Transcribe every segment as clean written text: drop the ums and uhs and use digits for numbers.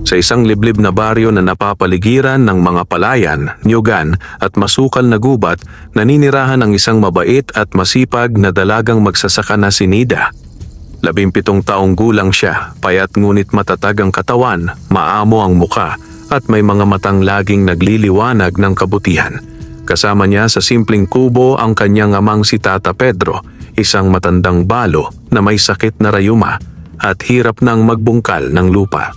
Sa isang liblib na baryo na napapaligiran ng mga palayan, niyugan at masukal na gubat, naninirahan ang isang mabait at masipag na dalagang magsasaka na si Nida. 17 taong gulang siya, payat ngunit matatag ang katawan, maamo ang muka at may mga matang laging nagliliwanag ng kabutihan. Kasama niya sa simpleng kubo ang kanyang amang si Tata Pedro, isang matandang balo na may sakit na rayuma at hirap nang magbungkal ng lupa.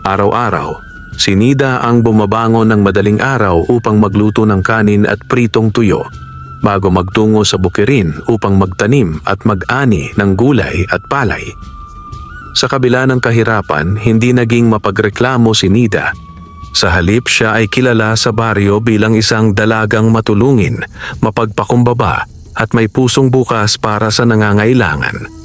Araw-araw, si Nida ang bumabangon ng madaling araw upang magluto ng kanin at pritong tuyo bago magtungo sa bukirin upang magtanim at mag-ani ng gulay at palay. Sa kabila ng kahirapan, hindi naging mapagreklamo si Nida. Sa halip, siya ay kilala sa baryo bilang isang dalagang matulungin, mapagpakumbaba at may pusong bukas para sa nangangailangan.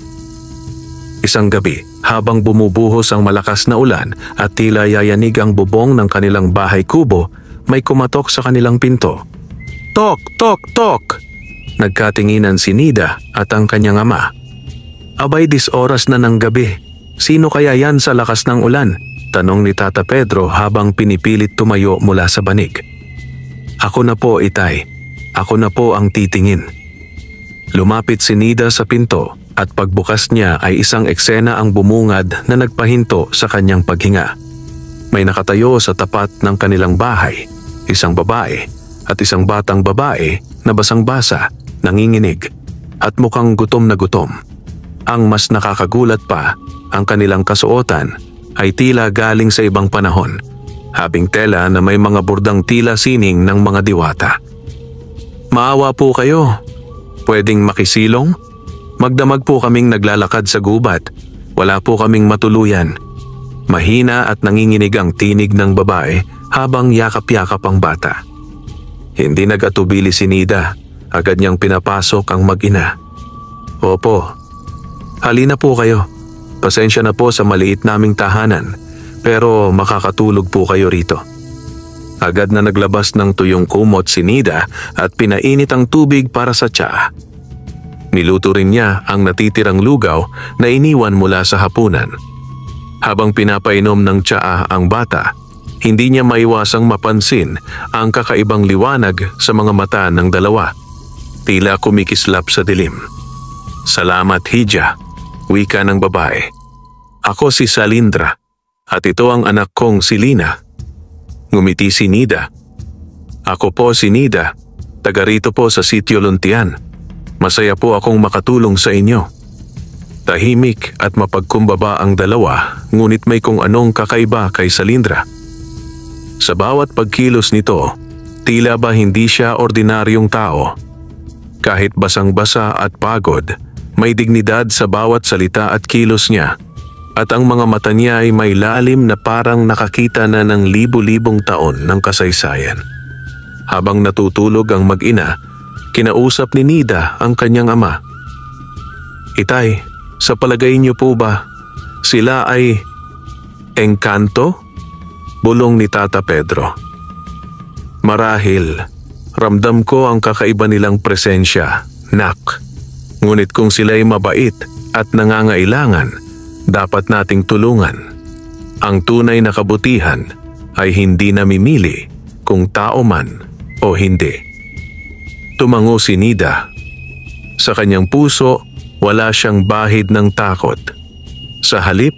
Isang gabi, habang bumubuhos ang malakas na ulan at tila yayanig ang bubong ng kanilang bahay kubo, may kumatok sa kanilang pinto. Tok! Tok! Tok! Nagkatinginan si Nida at ang kanyang ama. Abay, 10 oras na ng gabi. Sino kaya yan sa lakas ng ulan? Tanong ni Tata Pedro habang pinipilit tumayo mula sa banig. Ako na po, Itay. Ako na po ang titingin. Lumapit si Nida sa pinto at pagbukas niya ay isang eksena ang bumungad na nagpahinto sa kanyang paghinga. May nakatayo sa tapat ng kanilang bahay, isang babae at isang batang babae na basang-basa, nanginginig at mukhang gutom na gutom. Ang mas nakakagulat pa, ang kanilang kasuotan ay tila galing sa ibang panahon, habing tela na may mga bordang tila sining ng mga diwata. Maawa po kayo. Pwedeng makisilong? Magdamag po kaming naglalakad sa gubat. Wala po kaming matuluyan. Mahina at nanginginig ang tinig ng babae habang yakap-yakap ang bata. Hindi nag-atubili si Nida. Agad niyang pinapasok ang mag-ina. Opo. Halina po kayo. Pasensya na po sa maliit naming tahanan, pero makakatulog po kayo rito. Agad na naglabas ng tuyong kumot si Nida at pinainit ang tubig para sa tsaa. Niluto rin niya ang natitirang lugaw na iniwan mula sa hapunan. Habang pinapainom ng tsaa ang bata, hindi niya maiwasang mapansin ang kakaibang liwanag sa mga mata ng dalawa. Tila kumikislap sa dilim. Salamat, Hija, wika ng babae. Ako si Salindra at ito ang anak kong si Lina. Ngumiti si Nida. Ako po si Nida, taga rito po sa Sitio Luntian. Masaya po akong makatulong sa inyo. Tahimik at mapagkumbaba ang dalawa, ngunit may kung anong kakaiba kay Salindra. Sa bawat pagkilos nito, tila ba hindi siya ordinaryong tao. Kahit basang-basa at pagod, may dignidad sa bawat salita at kilos niya. At ang mga mata niya ay may lalim na parang nakakita na ng libu-libong taon ng kasaysayan. Habang natutulog ang mag-ina, kinausap ni Nida ang kanyang ama. Itay, sa palagay niyo po ba, sila ay engkanto? Bulong ni Tata Pedro. Marahil, ramdam ko ang kakaiba nilang presensya, nak. Ngunit kung sila'y mabait at nangangailangan, dapat nating tulungan. Ang tunay na kabutihan ay hindi namimili kung tao man o hindi. Tumango si Nida. Sa kanyang puso, wala siyang bahid ng takot. Sa halip,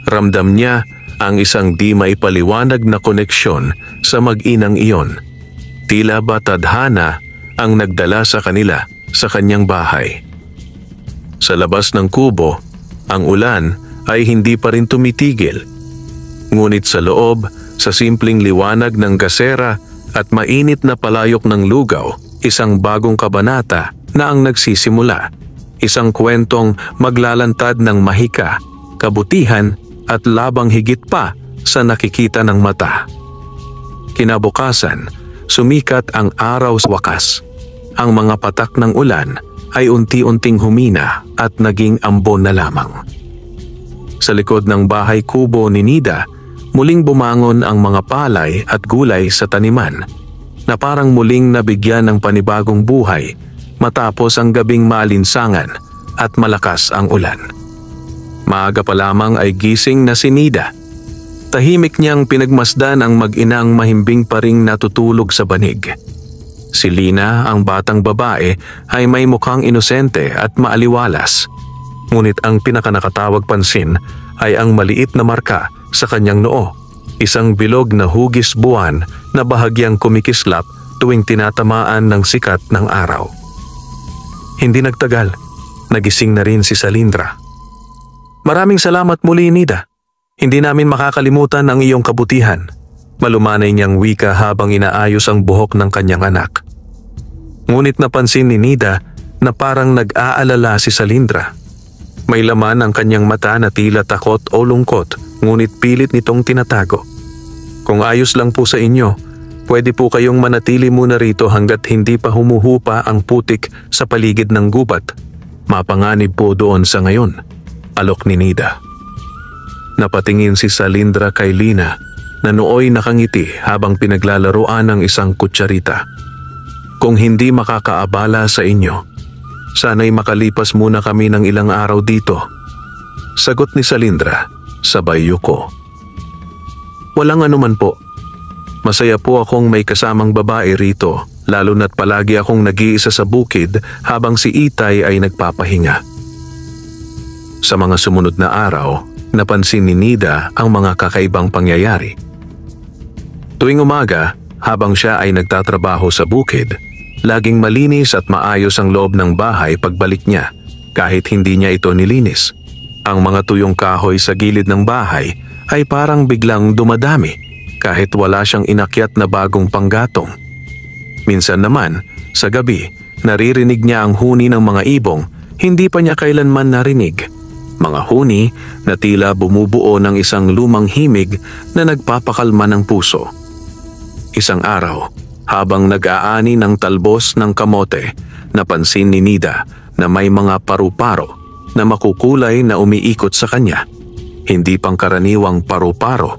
ramdam niya ang isang di maipaliwanag na koneksyon sa mag-inang iyon. Tila ba tadhana ang nagdala sa kanila sa kanyang bahay. Sa labas ng kubo, ang ulan ay hindi pa rin tumitigil. Ngunit sa loob, sa simpleng liwanag ng gasera at mainit na palayok ng lugaw, isang bagong kabanata na ang nagsisimula. Isang kwentong maglalantad ng mahika, kabutihan at labang higit pa sa nakikita ng mata. Kinabukasan, sumikat ang araw sa wakas. Ang mga patak ng ulan ay unti-unting humina at naging ambon na lamang. Sa likod ng bahay kubo ni Nida, muling bumangon ang mga palay at gulay sa taniman na parang muling nabigyan ng panibagong buhay matapos ang gabing maalinsangan at malakas ang ulan. Maaga pa lamang ay gising na si Nida. Tahimik niyang pinagmasdan ang mag-inang mahimbing pa ring natutulog sa banig. Si Lina, ang batang babae, ay may mukhang inosente at maaliwalas. Ngunit ang pinakanakatawag pansin ay ang maliit na marka sa kanyang noo. Isang bilog na hugis buwan na bahagyang kumikislap tuwing tinatamaan ng sikat ng araw. Hindi nagtagal, nagising na rin si Salindra. Maraming salamat muli, Nida. Hindi namin makakalimutan ang iyong kabutihan. Malumanay niyang wika habang inaayos ang buhok ng kanyang anak. Ngunit napansin ni Nida na parang nag-aalala si Salindra. May laman ang kanyang mata na tila takot o lungkot, ngunit pilit nitong tinatago. Kung ayos lang po sa inyo, pwede po kayong manatili muna rito hanggat hindi pa humuhupa ang putik sa paligid ng gubat. Mapanganib po doon sa ngayon, alok ni Nida. Napatingin si Salindra kay Lina na nooy nakangiti habang pinaglalaroan ng isang kutsarita. Kung hindi makakaabala sa inyo, sana'y makalipas muna kami ng ilang araw dito. Sagot ni Salindra, sabay yuko. Walang anuman po. Masaya po akong may kasamang babae rito, lalo na't palagi akong nag-iisa sa bukid habang si Itay ay nagpapahinga. Sa mga sumunod na araw, napansin ni Nida ang mga kakaibang pangyayari. Tuwing umaga, habang siya ay nagtatrabaho sa bukid, laging malinis at maayos ang loob ng bahay pagbalik niya kahit hindi niya ito nilinis. Ang mga tuyong kahoy sa gilid ng bahay ay parang biglang dumadami kahit wala siyang inakyat na bagong panggatong. Minsan naman, sa gabi, naririnig niya ang huni ng mga ibong hindi pa niya kailanman narinig. Mga huni na tila bumubuo ng isang lumang himig na nagpapakalma ng puso. Isang araw, habang nag-aani ng talbos ng kamote, napansin ni Nida na may mga paru-paro na makukulay na umiikot sa kanya. Hindi pangkaraniwang paru-paro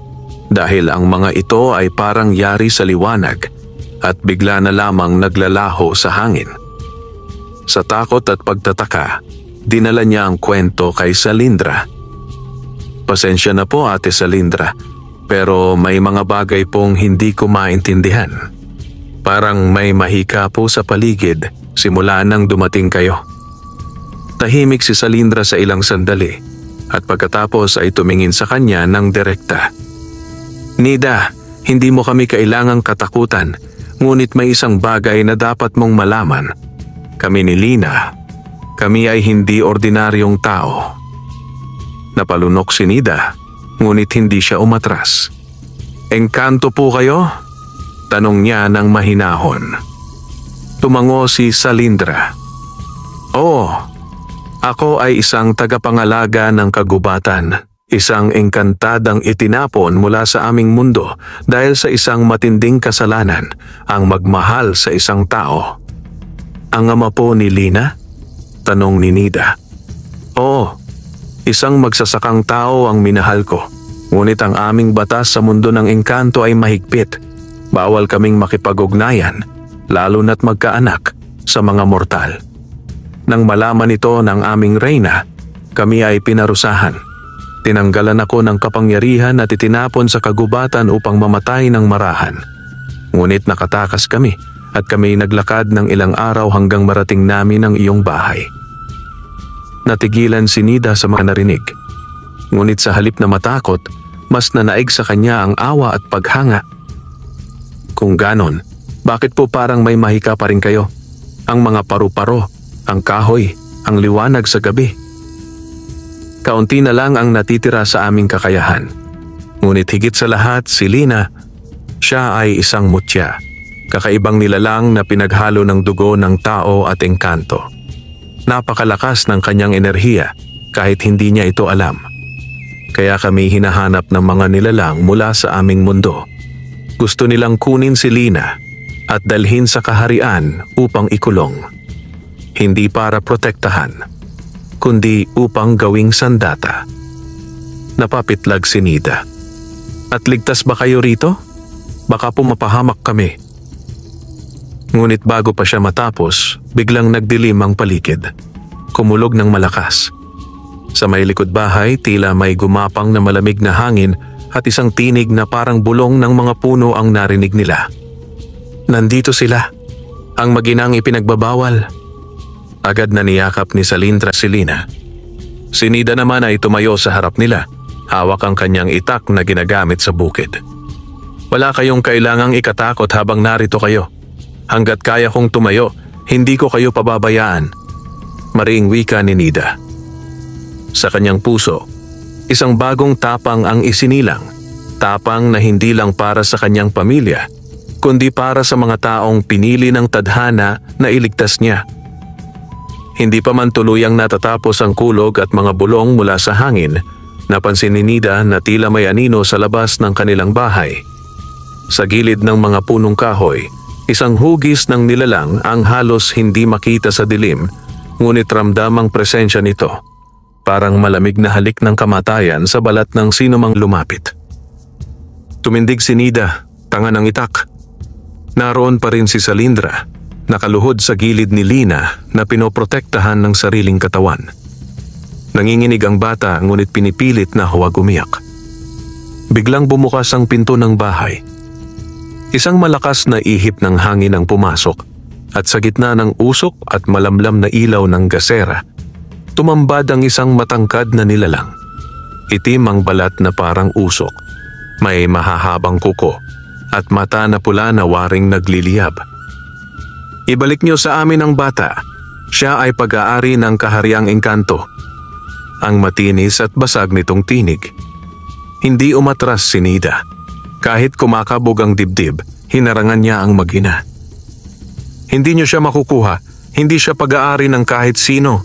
dahil ang mga ito ay parang yari sa liwanag at bigla na lamang naglalaho sa hangin. Sa takot at pagtataka, dinala niya ang kwento kay Salindra. Pasensya na po, Ate Salindra, pero may mga bagay pong hindi ko maintindihan. Parang may mahika po sa paligid simula nang dumating kayo. Tahimik si Salindra sa ilang sandali at pagkatapos ay tumingin sa kanya ng direkta. Nida, hindi mo kami kailangang katakutan, ngunit may isang bagay na dapat mong malaman. Kami ni Lina, kami ay hindi ordinaryong tao. Napalunok si Nida, ngunit hindi siya umatras. Engkanto po kayo? Tanong niya ng mahinahon. Tumango si Salindra. Oo, ako ay isang tagapangalaga ng kagubatan. Isang engkantadang itinapon mula sa aming mundo dahil sa isang matinding kasalanan, ang magmahal sa isang tao. Ang ama po ni Lina? Tanong ni Nida. Oo, isang magsasakang tao ang minahal ko. Ngunit ang aming batas sa mundo ng engkanto ay mahigpit. Bawal kaming makipag-ugnayan, lalo na't magkaanak sa mga mortal. Nang malaman ito ng aming reyna, kami ay pinarusahan. Tinanggalan ako ng kapangyarihan at itinapon sa kagubatan upang mamatay ng marahan. Ngunit nakatakas kami at kami naglakad ng ilang araw hanggang marating namin ang iyong bahay. Natigilan si Nida sa mga narinig. Ngunit sa halip na matakot, mas nanaig sa kanya ang awa at paghanga. Kung ganon, bakit po parang may mahika pa rin kayo? Ang mga paru-paro, ang kahoy, ang liwanag sa gabi. Kaunti na lang ang natitira sa aming kakayahan. Ngunit higit sa lahat, si Lina, siya ay isang mutya. Kakaibang nilalang na pinaghalo ng dugo ng tao at engkanto. Napakalakas ng kanyang enerhiya kahit hindi niya ito alam. Kaya kami hinahanap ng mga nilalang mula sa aming mundo. Gusto nilang kunin si Lina at dalhin sa kaharian upang ikulong. Hindi para protektahan, kundi upang gawing sandata. Napapitlag si Nida. At ligtas ba kayo rito? Baka pumapahamak kami. Ngunit bago pa siya matapos, biglang nagdilim ang paligid. Kumulog ng malakas. Sa may likod bahay, tila may gumapang na malamig na hangin at isang tinig na parang bulong ng mga puno ang narinig nila. Nandito sila, ang maginang ipinagbabawal. Agad na niyakap ni Salindra si Lina. Si Nida naman ay tumayo sa harap nila, hawak ang kanyang itak na ginagamit sa bukid. Wala kayong kailangang ikatakot habang narito kayo. Hanggat kaya kong tumayo, hindi ko kayo pababayaan. Mariing wika ni Nida. Sa kanyang puso, isang bagong tapang ang isinilang. Tapang na hindi lang para sa kanyang pamilya, kundi para sa mga taong pinili ng tadhana na iligtas niya. Hindi pa man tuluyang natatapos ang kulog at mga bulong mula sa hangin, napansin ni Nida na tila may anino sa labas ng kanilang bahay. Sa gilid ng mga punong kahoy, isang hugis ng nilalang ang halos hindi makita sa dilim, ngunit ramdam ang presensya nito. Parang malamig na halik ng kamatayan sa balat ng sinumang lumapit. Tumindig si Nida, tanga ng itak. Naroon pa rin si Salindra, nakaluhod sa gilid ni Lina na pinoprotektahan ng sariling katawan. Nanginginig ang bata ngunit pinipilit na huwag umiyak. Biglang bumukas ang pinto ng bahay. Isang malakas na ihip ng hangin ang pumasok at sa gitna ng usok at malamlam na ilaw ng gasera, tumambad ang isang matangkad na nilalang. Itim ang balat na parang usok, may mahahabang kuko at mata na pula na waring nagliliyab. Ibalik niyo sa amin ang bata. Siya ay pag-aari ng kahariang engkanto. Ang matinis at basag nitong tinig. Hindi umatras si Nida. Kahit kumakabog ang dibdib, hinarangan niya ang mag-ina. Hindi niyo siya makukuha. Hindi siya pag-aari ng kahit sino.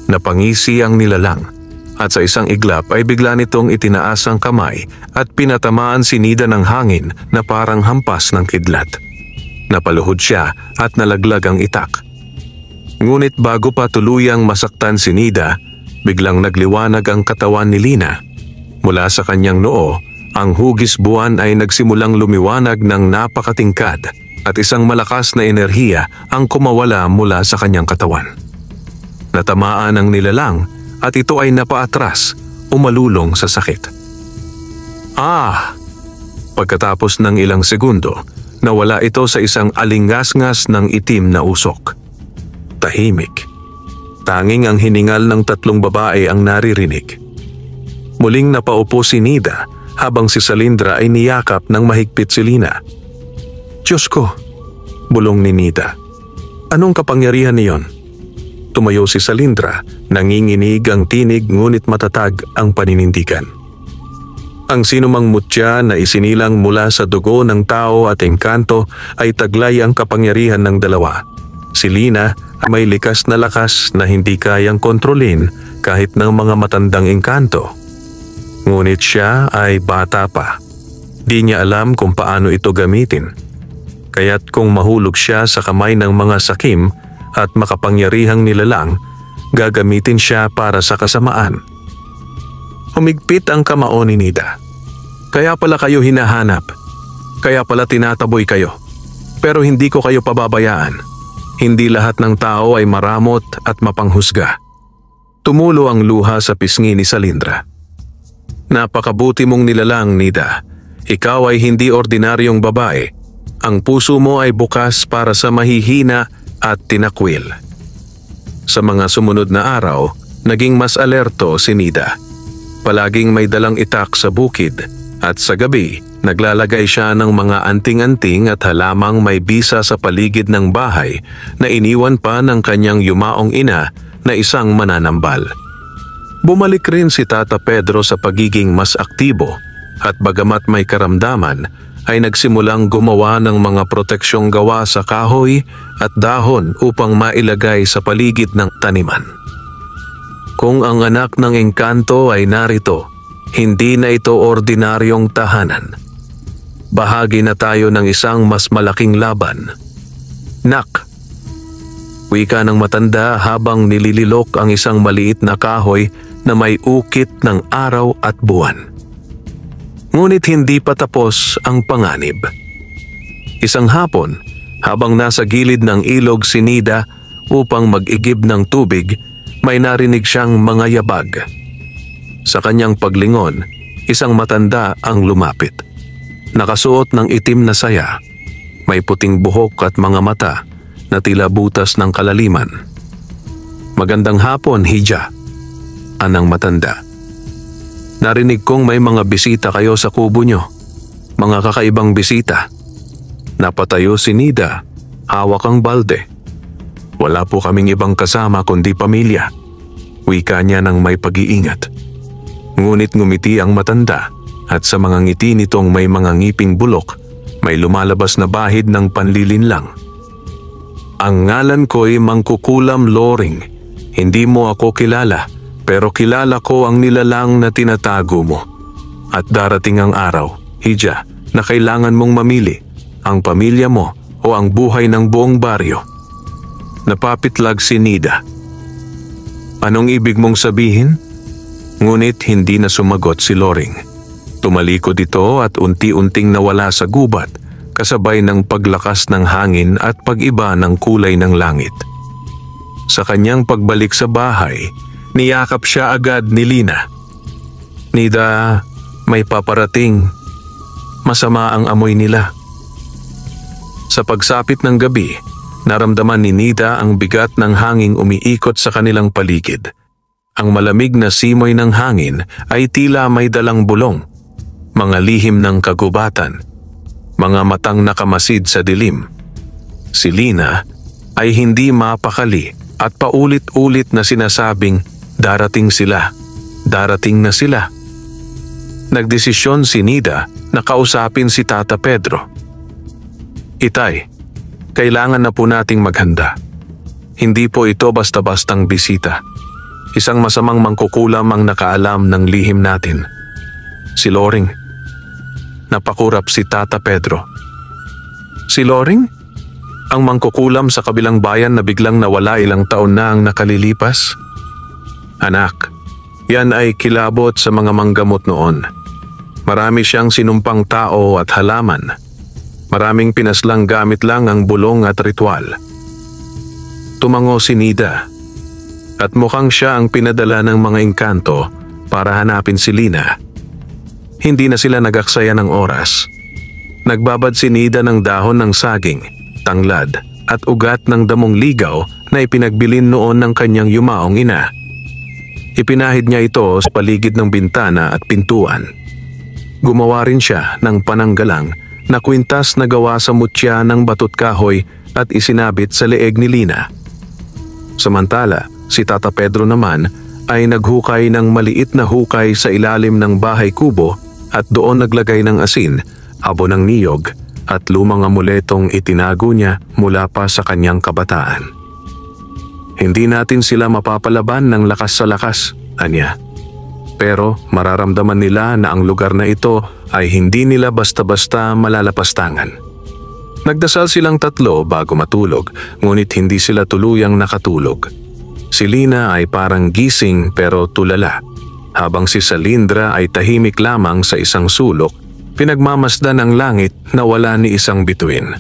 Napangisi ang nilalang at sa isang iglap ay bigla nitong itinaas ang kamay at pinatamaan si Nida ng hangin na parang hampas ng kidlat. Napaluhod siya at nalaglag ang itak. Ngunit bago pa tuluyang masaktan si Nida, biglang nagliwanag ang katawan ni Lina. Mula sa kanyang noo, ang hugis buwan ay nagsimulang lumiwanag ng napakatingkad at isang malakas na enerhiya ang kumawala mula sa kanyang katawan. Natamaan ang nilalang at ito ay napaatras, umalulong sa sakit. Pagkatapos ng ilang segundo, nawala ito sa isang alingasngas ng itim na usok. Tahimik. Tanging ang hiningal ng tatlong babae ang naririnig. Muling napaupo si Nida habang si Salindra ay niyakap ng mahigpit si Lina. Diyos ko, bulong ni Nida. Anong kapangyarihan niyon? Tumayo si Salindra, nanginginig ang tinig ngunit matatag ang paninindigan. Ang sinumang mutya na isinilang mula sa dugo ng tao at engkanto ay taglay ang kapangyarihan ng dalawa. Si Lina ay may likas na lakas na hindi kayang kontrolin kahit ng mga matandang engkanto. Ngunit siya ay bata pa. Di niya alam kung paano ito gamitin. Kaya't kung mahulog siya sa kamay ng mga sakim at makapangyarihang nilalang, gagamitin siya para sa kasamaan. Humigpit ang kamao ni Nida. Kaya pala kayo hinahanap. Kaya pala tinataboy kayo. Pero hindi ko kayo pababayaan. Hindi lahat ng tao ay maramot at mapanghusga. Tumulo ang luha sa pisngi ni Salindra. Napakabuti mong nilalang, Nida. Ikaw ay hindi ordinaryong babae. Ang puso mo ay bukas para sa mahihina at tinakwil. Sa mga sumunod na araw, naging mas alerto si Nida. Palaging may dalang itak sa bukid at sa gabi, naglalagay siya ng mga anting-anting at halamang may bisa sa paligid ng bahay na iniwan pa ng kanyang yumaong ina na isang mananambal. Bumalik rin si Tata Pedro sa pagiging mas aktibo at bagamat may karamdaman, ay nagsimulang gumawa ng mga proteksyong gawa sa kahoy at dahon upang mailagay sa paligid ng taniman. Kung ang anak ng engkanto ay narito, hindi na ito ordinaryong tahanan. Bahagi na tayo ng isang mas malaking laban. Nak, wika ng matanda habang nilililok ang isang maliit na kahoy na may ukit ng araw at buwan. Ngunit hindi pa tapos ang panganib. Isang hapon, habang nasa gilid ng ilog si Nida upang mag-igib ng tubig, may narinig siyang mga yabag. Sa kanyang paglingon, isang matanda ang lumapit. Nakasuot ng itim na saya, may puting buhok at mga mata na tila butas ng kalaliman. "Magandang hapon, Hija," anang matanda. "Narinig kong may mga bisita kayo sa kubo nyo. Mga kakaibang bisita." Napatayo si Nida, hawak ang balde. "Wala po kaming ibang kasama kundi pamilya," wika niya ng may pag-iingat. Ngunit ngumiti ang matanda at sa mga ngiti nitong may mga ngiping bulok, may lumalabas na bahid ng panlilinlang. "Ang ngalan ko'y Mangkukulam Loring. Hindi mo ako kilala, pero kilala ko ang nilalang na tinatago mo. At darating ang araw, Hija, na kailangan mong mamili, ang pamilya mo o ang buhay ng buong baryo." Napapitlag si Nida. "Anong ibig mong sabihin?" Ngunit hindi na sumagot si Loring. Tumalikod ito at unti-unting nawala sa gubat kasabay ng paglakas ng hangin at pag-iba ng kulay ng langit. Sa kanyang pagbalik sa bahay, niyakap siya agad ni Lina. "Nida, may paparating. Masama ang amoy nila." Sa pagsapit ng gabi, naramdaman ni Nida ang bigat ng hanging umiikot sa kanilang paligid. Ang malamig na simoy ng hangin ay tila may dalang bulong, mga lihim ng kagubatan, mga matang nakamasid sa dilim. Si Lina ay hindi mapakali at paulit-ulit na sinasabing, "Darating sila, darating na sila." Nagdesisyon si Nida na kausapin si Tata Pedro. "Itay, kailangan na po nating maghanda. Hindi po ito basta-bastang bisita. Isang masamang mangkukulam ang nakaalam ng lihim natin. Si Loring." Napakurap si Tata Pedro. "Si Loring? Ang mangkukulam sa kabilang bayan na biglang nawala ilang taon na ang nakalilipas?" "Anak, yan ay kilabot sa mga manggamot noon. Marami siyang sinumpang tao at halaman. Maraming pinaslang gamit lang ang bulong at ritual." Tumango si Nida. At mukhang siya ang pinadala ng mga engkanto para hanapin si Lina. Hindi na sila nagaksaya ng oras. Nagbabad si Nida ng dahon ng saging, tanglad at ugat ng damong ligaw na ipinagbilin noon ng kanyang yumaong ina. Ipinahid niya ito sa paligid ng bintana at pintuan. Gumawa rin siya ng pananggalang na kwintas na gawa sa mutya ng batot kahoy at isinabit sa leeg ni Lina. Samantala, si Tata Pedro naman ay naghukay ng maliit na hukay sa ilalim ng bahay kubo at doon naglagay ng asin, abo ng niyog at lumang amuletong itinago niya mula pa sa kanyang kabataan. "Hindi natin sila mapapalaban ng lakas sa lakas," anya. "Pero mararamdaman nila na ang lugar na ito ay hindi nila basta-basta malalapastangan." Nagdasal silang tatlo bago matulog, ngunit hindi sila tuluyang nakatulog. Si Lina ay parang gising pero tulala, habang si Salindra ay tahimik lamang sa isang sulok, pinagmamasdan ang langit na wala ni isang bituin.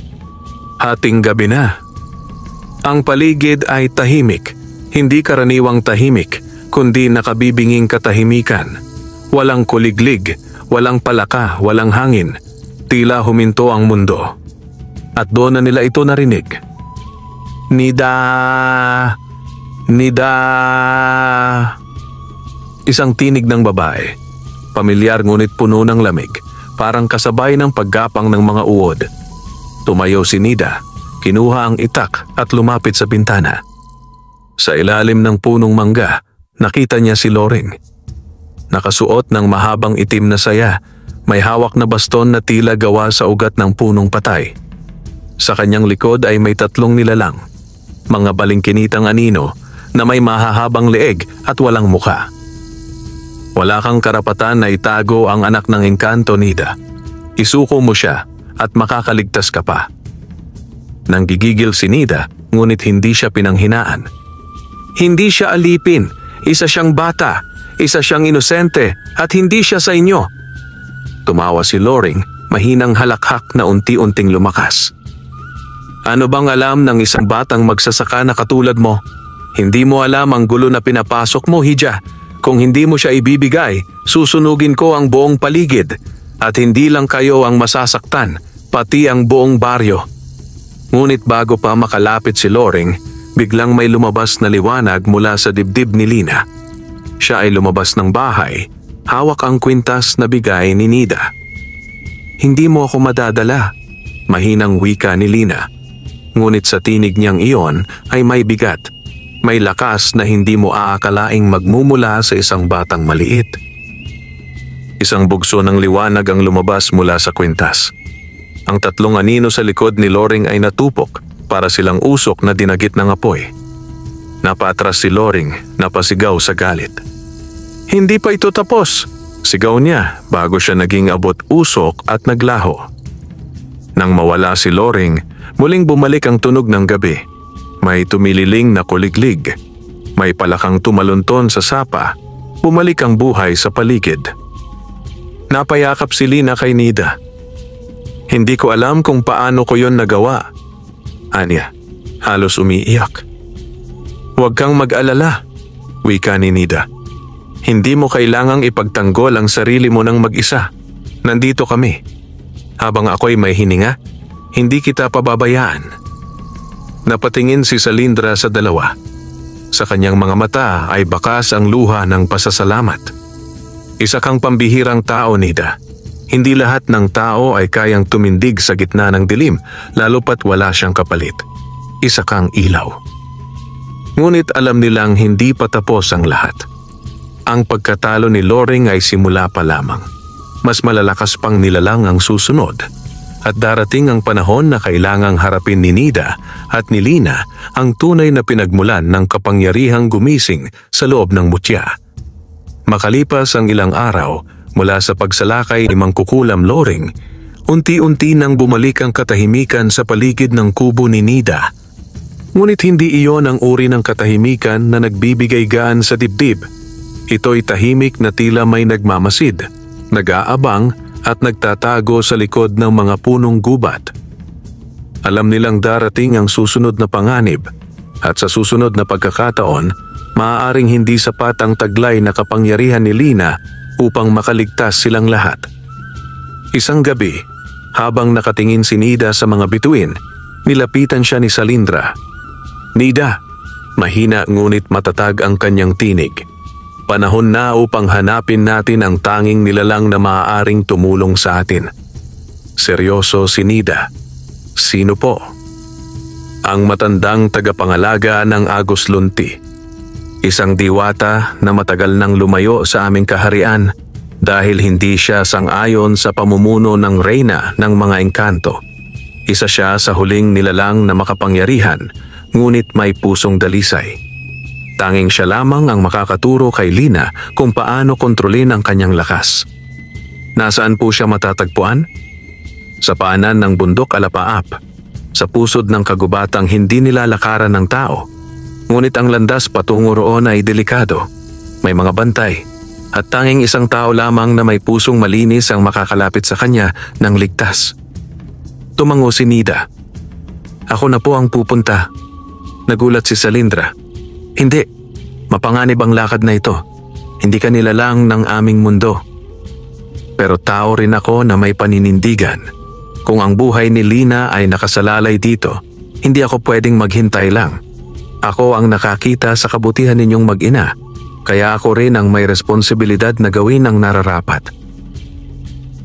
Hating gabi na. Ang paligid ay tahimik, hindi karaniwang tahimik, kundi nakabibinging katahimikan. Walang kuliglig, walang palaka, walang hangin, tila huminto ang mundo. At doon na nila ito narinig. "Nida! Nida!" Isang tinig ng babae. Pamilyar ngunit puno ng lamig, parang kasabay ng paggapang ng mga uod. Tumayo si Nida, kinuha ang itak at lumapit sa bintana. Sa ilalim ng punong mangga, nakita niya si Loring. Nakasuot ng mahabang itim na saya, may hawak na baston na tila gawa sa ugat ng punong patay. Sa kanyang likod ay may tatlong nilalang, mga balingkinitang anino na may mahahabang leeg at walang muka. "Wala kang karapatan na itago ang anak ng engkanto, Nida. Isuko mo siya at makakaligtas ka pa." Nanggigigil si Nida, ngunit hindi siya pinanghinaan. "Hindi siya alipin, isa siyang bata, isa siyang inosente at hindi siya sa inyo." Tumawa si Loring, mahinang halakhak na unti-unting lumakas. "Ano bang alam ng isang batang magsasaka na katulad mo? Hindi mo alam ang gulo na pinapasok mo, Hija. Kung hindi mo siya ibibigay, susunugin ko ang buong paligid at hindi lang kayo ang masasaktan, pati ang buong baryo. Ngunit bago pa makalapit si Loring, biglang may lumabas na liwanag mula sa dibdib ni Lina. Siya ay lumabas ng bahay, hawak ang kwintas na bigay ni Nida. "Hindi mo ako madadala," mahinang wika ni Lina. Ngunit sa tinig niyang iyon ay may bigat, may lakas na hindi mo aakalaing magmumula sa isang batang maliit. Isang bugso ng liwanag ang lumabas mula sa kwintas. Ang tatlong anino sa likod ni Loring ay natupok para silang usok na dinagit ng apoy. Napatras si Loring, napasigaw sa galit. "Hindi pa ito tapos!" sigaw niya bago siya naging abot usok at naglaho. Nang mawala si Loring, muling bumalik ang tunog ng gabi. May tumililing na kuliglig. May palakang tumalunton sa sapa. Bumalik ang buhay sa paligid. Napayakap si Lina kay Nida. "Hindi ko alam kung paano ko yon nagawa," anya, halos umiiyak. "Huwag kang mag-alala," wika ni Nida. "Hindi mo kailangang ipagtanggol ang sarili mo ng mag-isa. Nandito kami. Habang ako'y may hininga, hindi kita pababayaan." Napatingin si Salindra sa dalawa. Sa kanyang mga mata ay bakas ang luha ng pasasalamat. "Isa kang pambihirang tao, Nida. Hindi lahat ng tao ay kayang tumindig sa gitna ng dilim, lalo pat wala siyang kapalit. Isa kang ilaw." Ngunit alam nilang hindi pa tapos ang lahat. Ang pagkatalo ni Loring ay simula pa lamang. Mas malalakas pang nilalang ang susunod. At darating ang panahon na kailangang harapin ni Nida at ni Lina ang tunay na pinagmulan ng kapangyarihang gumising sa loob ng mutya. Makalipas ang ilang araw mula sa pagsalakay ni Mangkukulam Loring, unti-unti nang bumalik ang katahimikan sa paligid ng kubo ni Nida. Ngunit hindi iyon ang uri ng katahimikan na nagbibigay gaan sa dibdib. Ito'y tahimik na tila may nagmamasid, nag-aabang at nagtatago sa likod ng mga punong gubat. Alam nilang darating ang susunod na panganib at sa susunod na pagkakataon, maaaring hindi sapat ang taglay na kapangyarihan ni Lina upang makaligtas silang lahat. Isang gabi, habang nakatingin si Nida sa mga bituin, nilapitan siya ni Salindra. "Nida," mahina ngunit matatag ang kanyang tinig. "Panahon na upang hanapin natin ang tanging nilalang na maaaring tumulong sa atin." Seryoso si Nida. "Sino po?" "Ang matandang tagapangalaga ng Agos Lunti. Isang diwata na matagal nang lumayo sa aming kaharian dahil hindi siya sang-ayon sa pamumuno ng reyna ng mga engkanto. Isa siya sa huling nilalang na makapangyarihan, ngunit may pusong dalisay. Tanging siya lamang ang makakaturo kay Lina kung paano kontrolin ang kanyang lakas." "Nasaan po siya matatagpuan?" "Sa paanan ng bundok Alapaap, sa pusod ng kagubatang hindi nilalakaran ng tao. Ngunit ang landas patungo roon ay delikado. May mga bantay, at tanging isang tao lamang na may pusong malinis ang makakalapit sa kanya ng ligtas." Tumango si Nida. "Ako na po ang pupunta." Nagulat si Salindra. "Hindi, mapanganib ang lakad na ito. Hindi ka nilalang ng aming mundo. Pero tao rin ako na may paninindigan. Kung ang buhay ni Lina ay nakasalalay dito, hindi ako pwedeng maghintay lang. Ako ang nakakita sa kabutihan ninyong mag-ina, kaya ako rin ang may responsibilidad na gawin ang nararapat."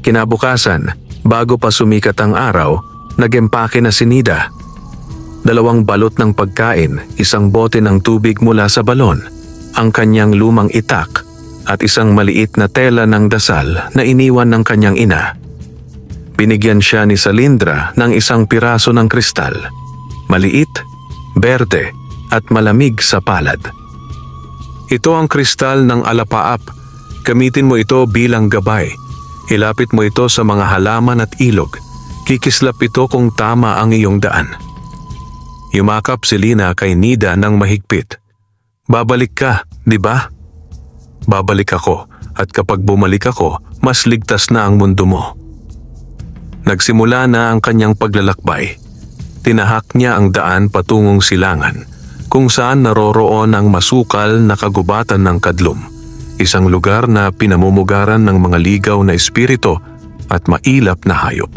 Kinabukasan, bago pa sumikat ang araw, nag-empake na si Nida. 2 balot ng pagkain, 1 bote ng tubig mula sa balon, ang kanyang lumang itak at isang maliit na tela ng dasal na iniwan ng kanyang ina. Binigyan siya ni Salindra ng 1 piraso ng kristal, maliit, berde at malamig sa palad. "Ito ang kristal ng Alapaap. Gamitin mo ito bilang gabay. Ilapit mo ito sa mga halaman at ilog. Kikislap ito kung tama ang iyong daan." Yumakap si Lina kay Nida ng mahigpit. "Babalik ka, di ba?" "Babalik ako, at kapag bumalik ako, mas ligtas na ang mundo mo." Nagsimula na ang kanyang paglalakbay. Tinahak niya ang daan patungong silangan, kung saan naroroon ang masukal na kagubatan ng Kadlum, isang lugar na pinamumugaran ng mga ligaw na espiritu at mailap na hayop.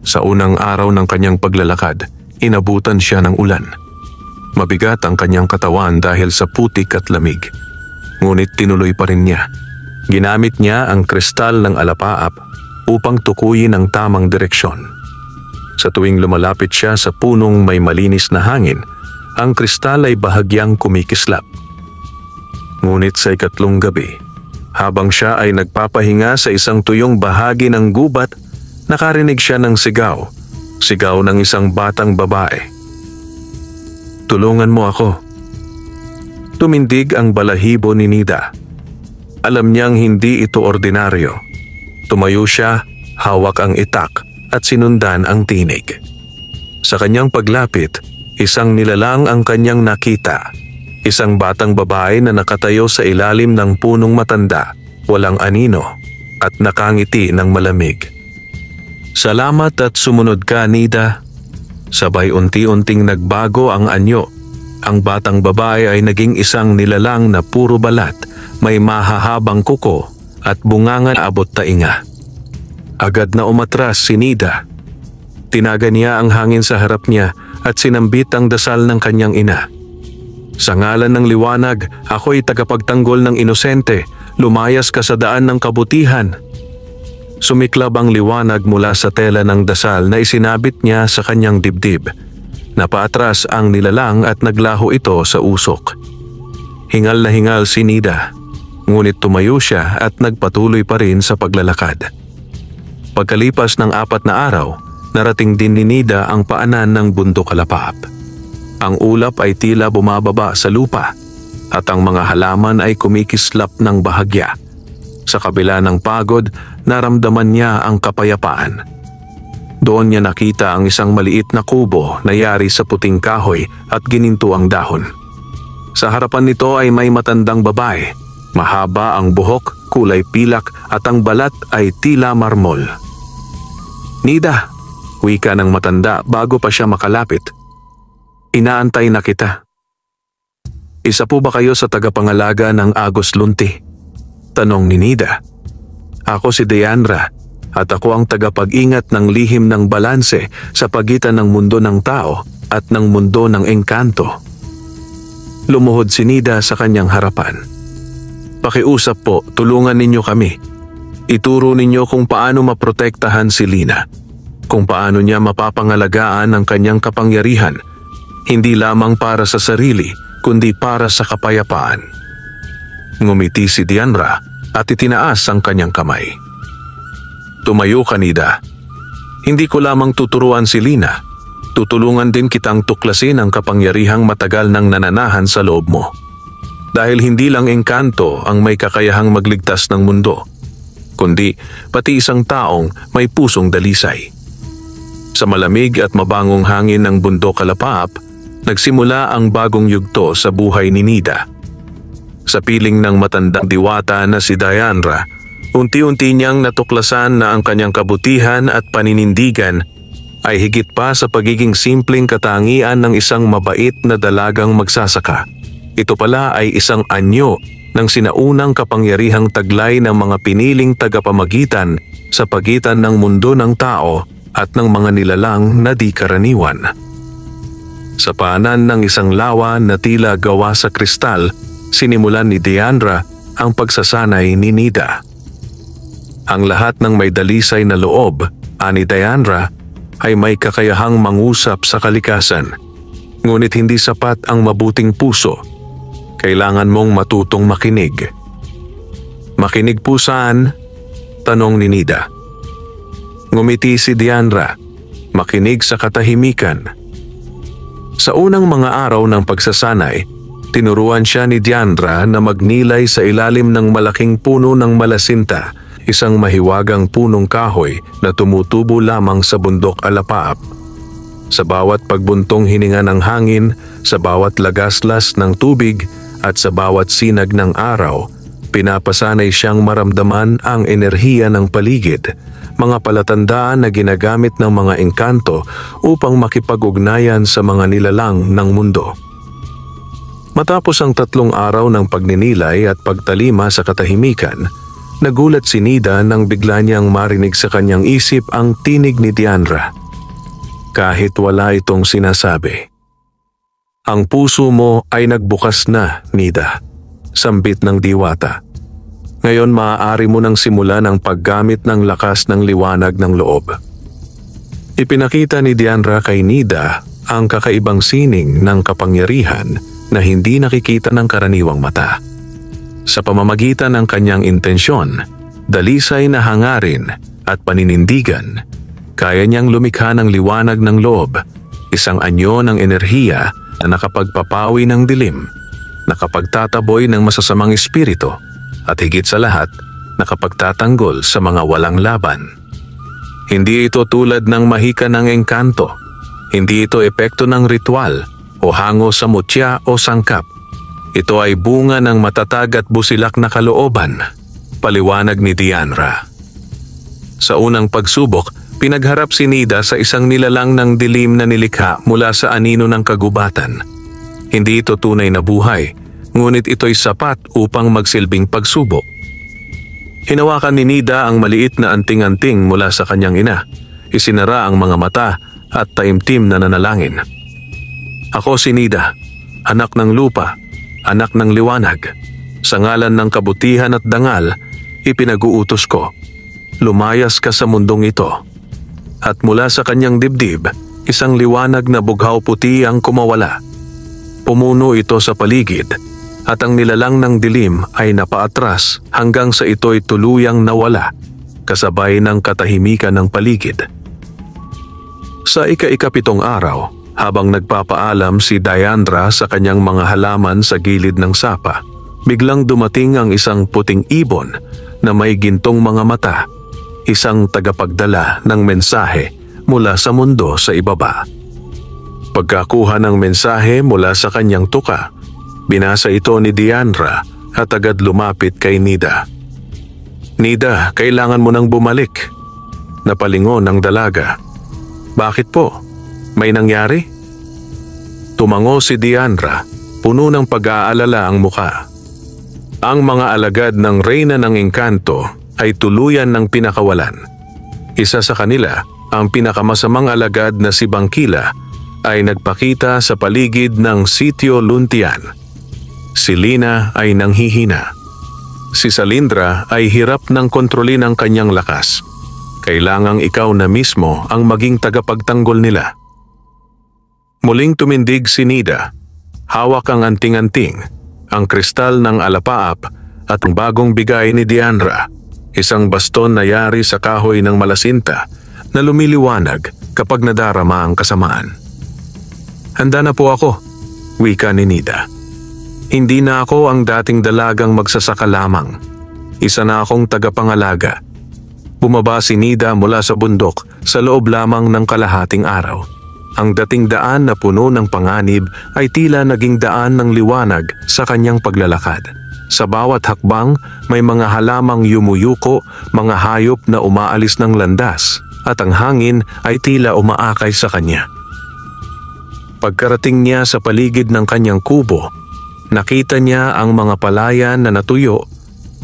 Sa unang araw ng kanyang paglalakad, inabutan siya ng ulan. Mabigat ang kanyang katawan dahil sa putik at lamig. Ngunit tinuloy pa rin niya. Ginamit niya ang kristal ng alapaap upang tukuyin ang tamang direksyon. Sa tuwing lumalapit siya sa punong may malinis na hangin, ang kristal ay bahagyang kumikislap. Ngunit sa ikatlong gabi, habang siya ay nagpapahinga sa isang tuyong bahagi ng gubat, nakarinig siya ng sigaw ng isang batang babae. "Tulungan mo ako." Tumindig ang balahibo ni Nida. Alam niyang hindi ito ordinaryo. Tumayo siya, hawak ang itak at sinundan ang tinig. Sa kanyang paglapit, isang nilalang ang kanyang nakita. Isang batang babae na nakatayo sa ilalim ng punong matanda, walang anino at nakangiti ng malamig. "Salamat at sumunod ka, Nida." Sabay unti-unting nagbago ang anyo. Ang batang babae ay naging isang nilalang na puro balat, may mahahabang kuko at bungangan abot tainga. Agad na umatras si Nida. Tinaga niya ang hangin sa harap niya at sinambit ang dasal ng kanyang ina. "Sa ngalan ng liwanag, ako'y tagapagtanggol ng inosente. Lumayas ka sa daan ng kabutihan." Sumiklab ang liwanag mula sa tela ng dasal na isinabit niya sa kanyang dibdib. Napaatras ang nilalang at naglaho ito sa usok. Hingal na hingal si Nida, ngunit tumayo siya at nagpatuloy pa rin sa paglalakad. Pagkalipas ng 4 na araw, narating din ni Nida ang paanan ng bundok Alapaap. Ang ulap ay tila bumababa sa lupa at ang mga halaman ay kumikislap ng bahagya. Sa kabila ng pagod, naramdaman niya ang kapayapaan. Doon niya nakita ang isang maliit na kubo na yari sa puting kahoy at gininto ang dahon. Sa harapan nito ay may matandang babae. Mahaba ang buhok, kulay pilak at ang balat ay tila marmol. "Nida," wika ng matanda bago pa siya makalapit. "Inaantay na kita." "Isa po ba kayo sa tagapangalaga ng Agos Lunti?" tanong ni Nida. "Ako si Deandra at ako ang tagapag-ingat ng lihim ng balanse sa pagitan ng mundo ng tao at ng mundo ng engkanto." Lumuhod si Nida sa kanyang harapan. "Pakiusap po, tulungan ninyo kami. Ituro ninyo kung paano maprotektahan si Lina, kung paano niya mapapangalagaan ang kanyang kapangyarihan, hindi lamang para sa sarili, kundi para sa kapayapaan." Ngumiti si Deandra at itinaas ang kanyang kamay. "Tumayo ka, Nida. Hindi ko lamang tuturuan si Lina, tutulungan din kitang tuklasin ang kapangyarihang matagal nang nananahan sa loob mo. Dahil hindi lang engkanto ang may kakayahang magligtas ng mundo, kundi pati isang taong may pusong dalisay." Sa malamig at mabangong hangin ng bundok Alapaap, nagsimula ang bagong yugto sa buhay ni Nida. Sa piling ng matandang diwata na si Deandra, unti-unti niyang natuklasan na ang kanyang kabutihan at paninindigan ay higit pa sa pagiging simpleng katangian ng isang mabait na dalagang magsasaka. Ito pala ay isang anyo ng sinaunang kapangyarihang taglay ng mga piniling tagapamagitan sa pagitan ng mundo ng tao at ng mga nilalang na di karaniwan. Sa paanan ng isang lawa na tila gawa sa kristal, sinimulan ni Deandra ang pagsasanay ni Nida. Ang lahat ng may dalisay na loob, ani Deandra, ay may kakayahang mangusap sa kalikasan. Ngunit hindi sapat ang mabuting puso. Kailangan mong matutong makinig. "Makinig po saan?" tanong ni Nida. Ngumiti si Deandra. "Makinig sa katahimikan." Sa unang mga araw ng pagsasanay, tinuruan siya ni Deandra na magnilay sa ilalim ng malaking puno ng malasinta, isang mahiwagang punong kahoy na tumutubo lamang sa bundok Alapaap. Sa bawat pagbuntong hininga ng hangin, sa bawat lagaslas ng tubig at sa bawat sinag ng araw, pinapasanay siyang maramdaman ang enerhiya ng paligid, mga palatandaan na ginagamit ng mga engkanto upang makipag-ugnayan sa mga nilalang ng mundo. Matapos ang 3 araw ng pagninilay at pagtalima sa katahimikan, nagulat si Nida nang bigla niyang marinig sa kanyang isip ang tinig ni Diandra. Kahit wala itong sinasabi. Ang puso mo ay nagbukas na, Nida. Sambit ng diwata. Ngayon maaari mo nang simulan ang paggamit ng lakas ng liwanag ng loob. Ipinakita ni Diandra kay Nida ang kakaibang sining ng kapangyarihan na hindi nakikita ng karaniwang mata. Sa pamamagitan ng kanyang intensyon, dalisay na hangarin at paninindigan, kaya niyang lumikha ng liwanag ng loob, isang anyo ng enerhiya na nakapagpapawi ng dilim, nakapagtataboy ng masasamang espiritu, at higit sa lahat, nakapagtatanggol sa mga walang laban. Hindi ito tulad ng mahika ng engkanto, hindi ito epekto ng ritual o hango sa mutya o sangkap. Ito ay bunga ng matatag at busilak na kalooban, paliwanag ni Diandra. Sa unang pagsubok, pinagharap si Nida sa isang nilalang ng dilim na nilikha mula sa anino ng kagubatan. Hindi ito tunay na buhay, ngunit ito'y sapat upang magsilbing pagsubok. Hinawakan ni Nida ang maliit na anting-anting mula sa kanyang ina. Isinara ang mga mata at taimtim na nanalangin. Ako si Nida, anak ng lupa, anak ng liwanag. Sa ngalan ng kabutihan at dangal, ipinag-uutos ko. Lumayas ka sa mundong ito. At mula sa kanyang dibdib, isang liwanag na bughaw puti ang kumawala. Pumuno ito sa paligid, at ang nilalang ng dilim ay napaatras hanggang sa ito'y tuluyang nawala, kasabay ng katahimikan ng paligid. Sa ika-7 araw, habang nagpapaalam si Diandra sa kanyang mga halaman sa gilid ng sapa, biglang dumating ang isang puting ibon na may gintong mga mata, isang tagapagdala ng mensahe mula sa mundo sa ibaba. Pagkakuha ng mensahe mula sa kanyang tuka, binasa ito ni Diandra at agad lumapit kay Nida. Nida, kailangan mo nang bumalik. Napalingon ang dalaga. Bakit po? May nangyari? Tumango si Diandra, puno ng pag-aalala ang muka. Ang mga alagad ng Reyna ng Engkanto ay tuluyan ng pinakawalan. Isa sa kanila, ang pinakamasamang alagad na si Bangkila, ay nagpakita sa paligid ng Sitio Luntian. Si Lina ay nanghihina. Si Salindra ay hirap ng kontrolin ang kanyang lakas. Kailangang ikaw na mismo ang maging tagapagtanggol nila. Muling tumindig si Nida. Hawak ang anting-anting, ang kristal ng alapaap at ang bagong bigay ni Diandra, isang baston na yari sa kahoy ng malasinta na lumiliwanag kapag nadarama ang kasamaan. Handa na po ako, wika ni Nida. Hindi na ako ang dating dalagang magsasaka lamang. Isa na akong tagapangalaga. Bumaba si Nida mula sa bundok sa loob lamang ng kalahating araw. Ang dating daan na puno ng panganib ay tila naging daan ng liwanag sa kanyang paglalakad. Sa bawat hakbang, may mga halamang yumuyuko, mga hayop na umaalis ng landas, at ang hangin ay tila umaakay sa kanya. Pagkarating niya sa paligid ng kanyang kubo, nakita niya ang mga palayan na natuyo,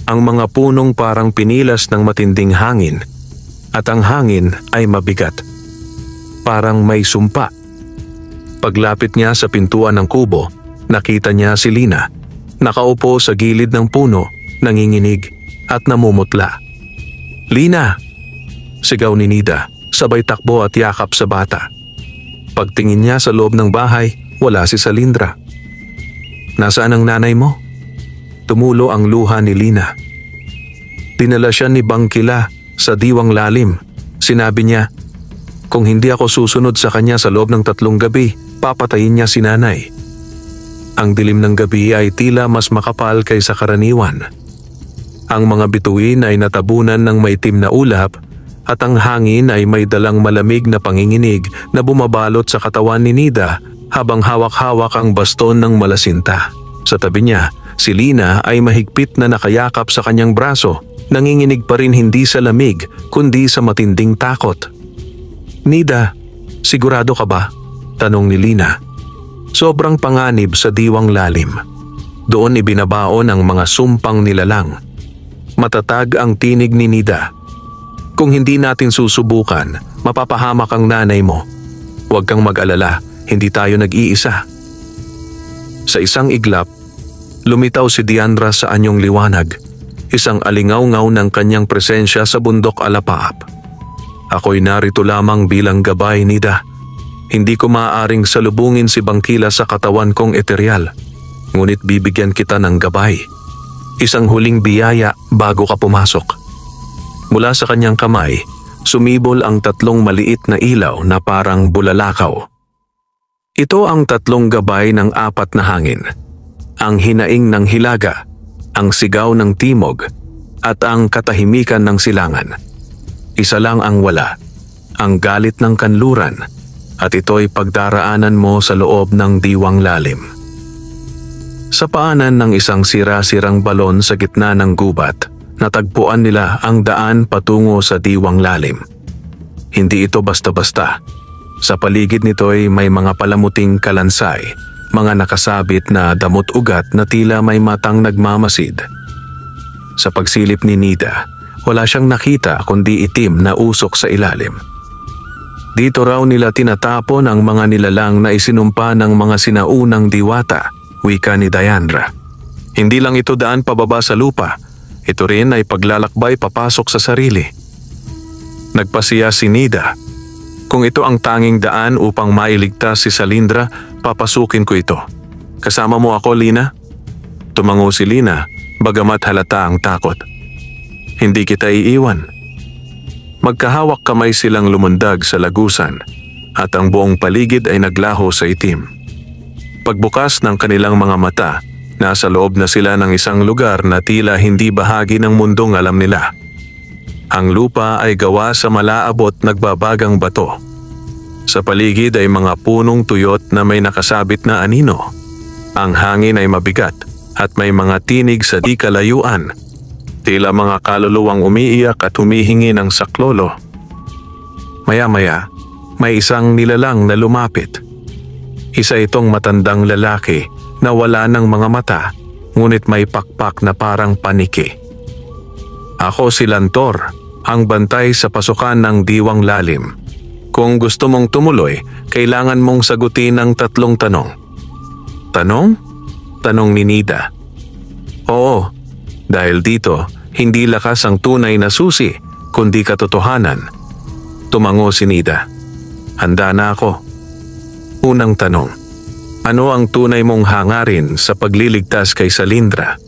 ang mga punong parang pinilas ng matinding hangin, at ang hangin ay mabigat. Parang may sumpa. Paglapit niya sa pintuan ng kubo, nakita niya si Lina, nakaupo sa gilid ng puno, nanginginig at namumutla. "Lina!" sigaw ni Nida, sabay takbo at yakap sa bata. Pagtingin niya sa loob ng bahay, wala si Salindra. "Nasaan ang nanay mo?" Tumulo ang luha ni Lina. Dinala siya ni Bangkila sa diwang lalim. Sinabi niya, kung hindi ako susunod sa kanya sa loob ng 3 gabi, papatayin niya si nanay. Ang dilim ng gabi ay tila mas makapal kaysa karaniwan. Ang mga bituin ay natabunan ng maitim na ulap at ang hangin ay may dalang malamig na panginginig na bumabalot sa katawan ni Nida habang hawak-hawak ang baston ng malasinta. Sa tabi niya, si Lina ay mahigpit na nakayakap sa kanyang braso, nanginginig pa rin hindi sa lamig kundi sa matinding takot. "Nida, sigurado ka ba?" tanong ni Lina. Sobrang panganib sa diwang lalim. Doon ibinabaon ang mga sumpang nilalang. Matatag ang tinig ni Nida. Kung hindi natin susubukan, mapapahamak ang nanay mo. Huwag kang mag-alala, hindi tayo nag-iisa. Sa isang iglap, lumitaw si Diandra sa anyong liwanag, isang alingaw-ngaw ng kanyang presensya sa bundok alapaap. Ako'y narito lamang bilang gabay, Nida. Hindi ko maaaring salubungin si Bangkila sa katawan kong eteryal, ngunit bibigyan kita ng gabay. Isang huling biyaya bago ka pumasok. Mula sa kanyang kamay, sumibol ang 3 maliit na ilaw na parang bulalakaw. Ito ang 3 gabay ng 4 na hangin. Ang hinaing ng hilaga, ang sigaw ng timog, at ang katahimikan ng silangan. Isa lang ang wala, ang galit ng kanluran, at ito'y pagdaraanan mo sa loob ng diwang lalim. Sa paanan ng isang sira-sirang balon sa gitna ng gubat, natagpuan nila ang daan patungo sa diwang lalim. Hindi ito basta-basta. Sa paligid nito'y may mga palamuting kalansay, mga nakasabit na damot-ugat na tila may matang nagmamasid. Sa pagsilip ni Nida, wala siyang nakita kundi itim na usok sa ilalim. Dito raw nila tinatapon ang mga nilalang na isinumpa ng mga sinaunang diwata, wika ni Diandra. Hindi lang ito daan pababa sa lupa, ito rin ay paglalakbay papasok sa sarili. Nagpasiya si Nida. Kung ito ang tanging daan upang mailigtas si Salindra, papasukin ko ito. Kasama mo ako, Lina? Tumango si Lina, bagamat halata ang takot. Hindi kita iiwan. Magkahawak kamay silang lumundag sa lagusan at ang buong paligid ay naglaho sa itim. Pagbukas ng kanilang mga mata, nasa loob na sila ng isang lugar na tila hindi bahagi ng mundong alam nila. Ang lupa ay gawa sa malaabot nagbabagang bato. Sa paligid ay mga punong tuyot na may nakasabit na anino. Ang hangin ay mabigat at may mga tinig sa di kalayuan. Tila mga kaluluwang umiiyak at humihingi ng saklolo. Maya-maya, may isang nilalang na lumapit. Isa itong matandang lalaki na wala ng mga mata, ngunit may pakpak na parang paniki. Ako si Lantor, ang bantay sa pasukan ng diwang lalim. Kung gusto mong tumuloy, kailangan mong sagutin ang 3 tanong. Tanong? Tanong ni Nida. Oo. Dahil dito, hindi lakas ang tunay na susi, kundi katotohanan. Tumango si Nida. Handa na ako. Unang tanong. Ano ang tunay mong hangarin sa pagliligtas kay Salindra?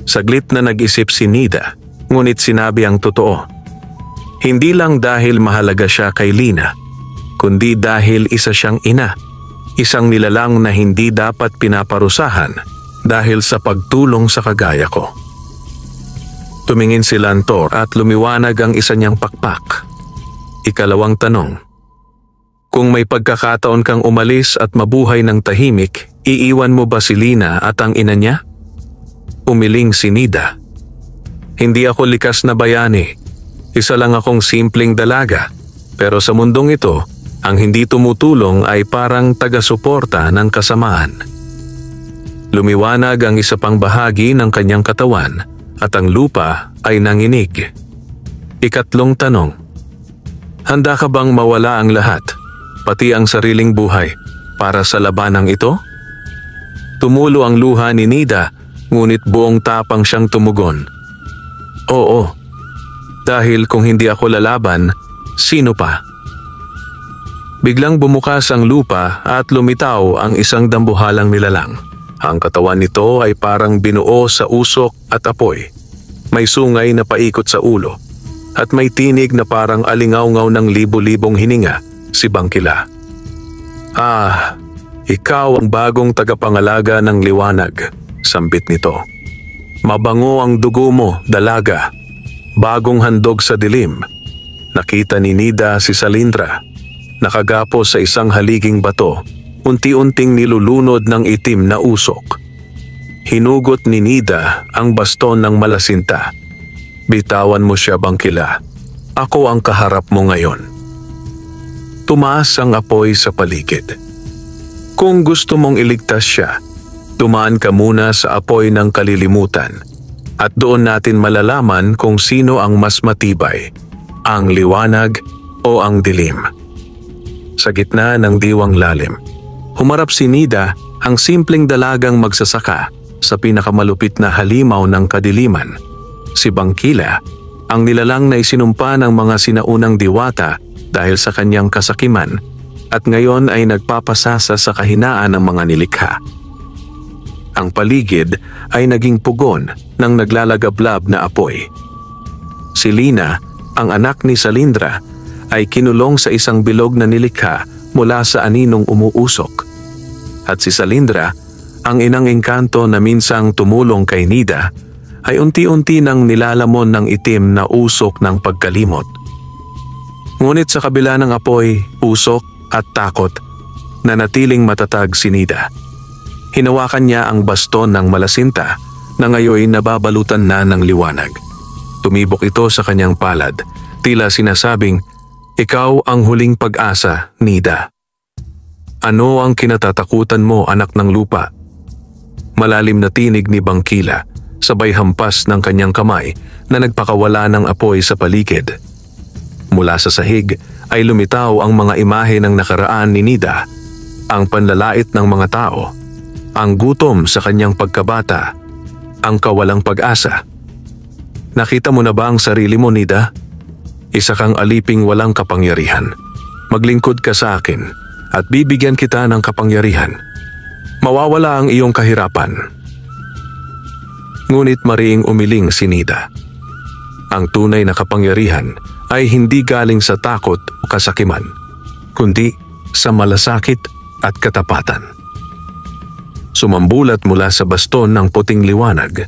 Saglit na nag-isip si Nida, ngunit sinabi ang totoo. Hindi lang dahil mahalaga siya kay Lina, kundi dahil isa siyang ina. Isang nilalang na hindi dapat pinaparusahan dahil sa pagtulong sa kagaya ko. Tumingin si Lantor at lumiwanag ang isa niyang pakpak. Ikalawang tanong. Kung may pagkakataon kang umalis at mabuhay ng tahimik, iiwan mo ba si Lina at ang ina niya? Umiling si Nida. Hindi ako likas na bayani. Isa lang akong simpleng dalaga. Pero sa mundong ito, ang hindi tumutulong ay parang taga-suporta ng kasamaan. Lumiwanag ang isa pang bahagi ng kanyang katawan at ang lupa ay nanginig. Ikatlong tanong. Handa ka bang mawala ang lahat, pati ang sariling buhay, para sa labanang ito? Tumulo ang luha ni Nida, ngunit buong tapang siyang tumugon. Oo. Dahil kung hindi ako lalaban, sino pa? Biglang bumukas ang lupa at lumitaw ang isang dambuhalang nilalang. Ang katawan nito ay parang binuo sa usok at apoy. May sungay na paikot sa ulo at may tinig na parang alingaw-ngaw ng libo-libong hininga, si Bangkila. Ah, ikaw ang bagong tagapangalaga ng liwanag, sambit nito. Mabango ang dugo mo, dalaga. Bagong handog sa dilim. Nakita ni Nida si Salindra. Nakagapos sa isang haliging bato, unti-unting nilulunod ng itim na usok. Hinugot ni Nida ang baston ng malasinta. Bitawan mo siya, Bangkila. Ako ang kaharap mo ngayon. Tumaas ang apoy sa paligid. Kung gusto mong iligtas siya, dumaan ka muna sa apoy ng kalilimutan at doon natin malalaman kung sino ang mas matibay, ang liwanag o ang dilim. Sa gitna ng diwang lalim, humarap si Nida, ang simpleng dalagang magsasaka sa pinakamalupit na halimaw ng kadiliman. Si Bangkila, ang nilalang na isinumpa ng mga sinaunang diwata dahil sa kanyang kasakiman at ngayon ay nagpapasasa sa kahinaan ng mga nilikha. Ang paligid ay naging pugon ng naglalagablab na apoy. Si Lina, ang anak ni Salindra, ay kinulong sa isang bilog na nilikha mula sa aninong umuusok. At si Salindra, ang inang engkanto na minsang tumulong kay Nida, ay unti-unti nang nilalamon ng itim na usok ng pagkalimot. Ngunit sa kabila ng apoy, usok at takot, nanatiling matatag si Nida. Hinawakan niya ang baston ng malasinta na ngayon nababalutan na ng liwanag. Tumibok ito sa kanyang palad, tila sinasabing, "Ikaw ang huling pag-asa, Nida." "Ano ang kinatatakutan mo, anak ng lupa?" Malalim na tinig ni Bangkila, sabay hampas ng kanyang kamay na nagpakawala ng apoy sa paligid. Mula sa sahig ay lumitaw ang mga imahe ng nakaraan ni Nida, ang panlalait ng mga tao, ang gutom sa kanyang pagkabata, ang kawalang pag-asa. "Nakita mo na ba ang sarili mo, Nida? Isa kang aliping walang kapangyarihan. Maglingkod ka sa akin at bibigyan kita ng kapangyarihan. Mawawala ang iyong kahirapan." Ngunit mariing umiling si Nida. Ang tunay na kapangyarihan ay hindi galing sa takot o kasakiman, kundi sa malasakit at katapatan. Sumambulat mula sa baston ng puting liwanag.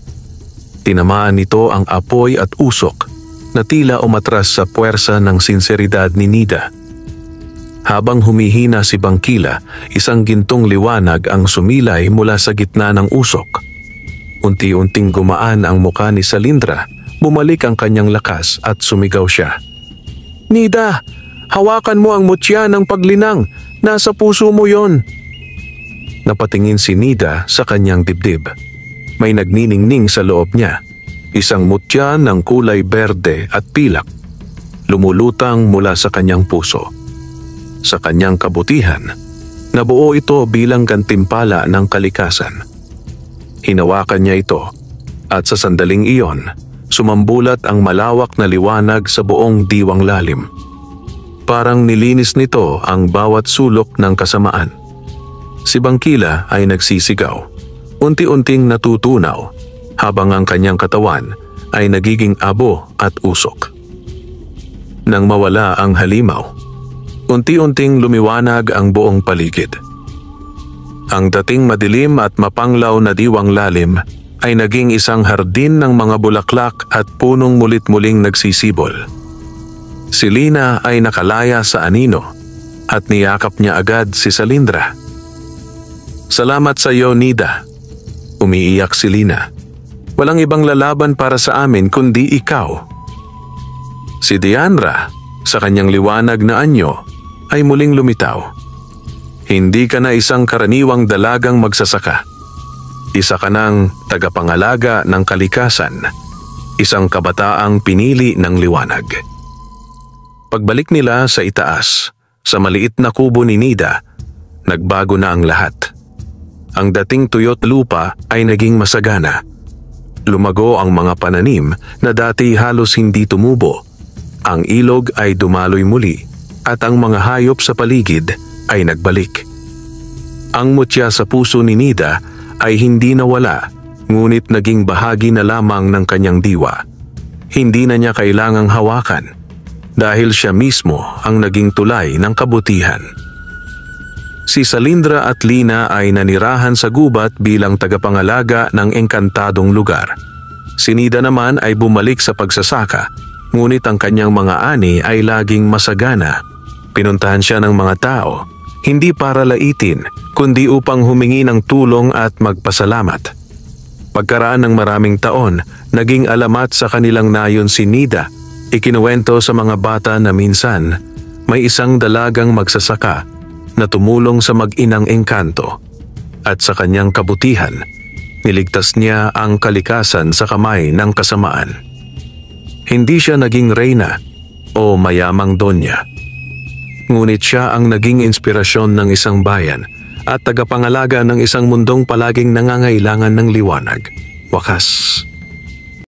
Tinamaan nito ang apoy at usok na tila umatras sa puwersa ng sinseridad ni Nida. Habang humihina si Bangkila, isang gintong liwanag ang sumilay mula sa gitna ng usok. Unti-unting gumaan ang muka ni Salindra, bumalik ang kanyang lakas at sumigaw siya. "Nida, hawakan mo ang mutya ng paglinang. Nasa puso mo yon." Napatingin si Nida sa kanyang dibdib. May nagniningning sa loob niya. Isang mutya ng kulay berde at pilak, lumulutang mula sa kanyang puso. Sa kanyang kabutihan, nabuo ito bilang gantimpala ng kalikasan. Hinawakan niya ito at sa sandaling iyon, sumambulat ang malawak na liwanag sa buong diwang lalim. Parang nilinis nito ang bawat sulok ng kasamaan. Si Bangkila ay nagsisigaw, unti-unting natutunaw, habang ang kanyang katawan ay nagiging abo at usok. Nang mawala ang halimaw, unti-unting lumiwanag ang buong paligid. Ang dating madilim at mapanglaw na diwang lalim ay naging isang hardin ng mga bulaklak at punong mulit-muling nagsisibol. Si Lina ay nakalaya sa anino at niyakap niya agad si Salindra. "Salamat sa iyo, Nida." Umiiyak si Lina. "Walang ibang lalaban para sa amin kundi ikaw." Si Diandra, sa kanyang liwanag na anyo, ay muling lumitaw. "Hindi ka na isang karaniwang dalagang magsasaka. Isa ka ng tagapangalaga ng kalikasan, isang kabataang pinili ng liwanag." Pagbalik nila sa itaas, sa maliit na kubo ni Nida, nagbago na ang lahat. Ang dating tuyot lupa ay naging masagana. Lumago ang mga pananim na dati halos hindi tumubo. Ang ilog ay dumaloy muli at ang mga hayop sa paligid ay nagbalik. Ang mutya sa puso ni Nida ay hindi nawala, ngunit naging bahagi na lamang ng kanyang diwa. Hindi na niya kailangang hawakan dahil siya mismo ang naging tulay ng kabutihan. Si Salindra at Lina ay nanirahan sa gubat bilang tagapangalaga ng engkantadong lugar. Si Nida naman ay bumalik sa pagsasaka, ngunit ang kanyang mga ani ay laging masagana. Pinuntahan siya ng mga tao, hindi para laitin, kundi upang humingi ng tulong at magpasalamat. Pagkaraan ng maraming taon, naging alamat sa kanilang nayon si Nida. Ikinuwento sa mga bata na minsan, may isang dalagang magsasaka na tumulong sa mag-inang Engkanto at sa kanyang kabutihan, niligtas niya ang kalikasan sa kamay ng kasamaan. Hindi siya naging reyna o mayamang donya. Ngunit siya ang naging inspirasyon ng isang bayan at tagapangalaga ng isang mundong palaging nangangailangan ng liwanag, wakas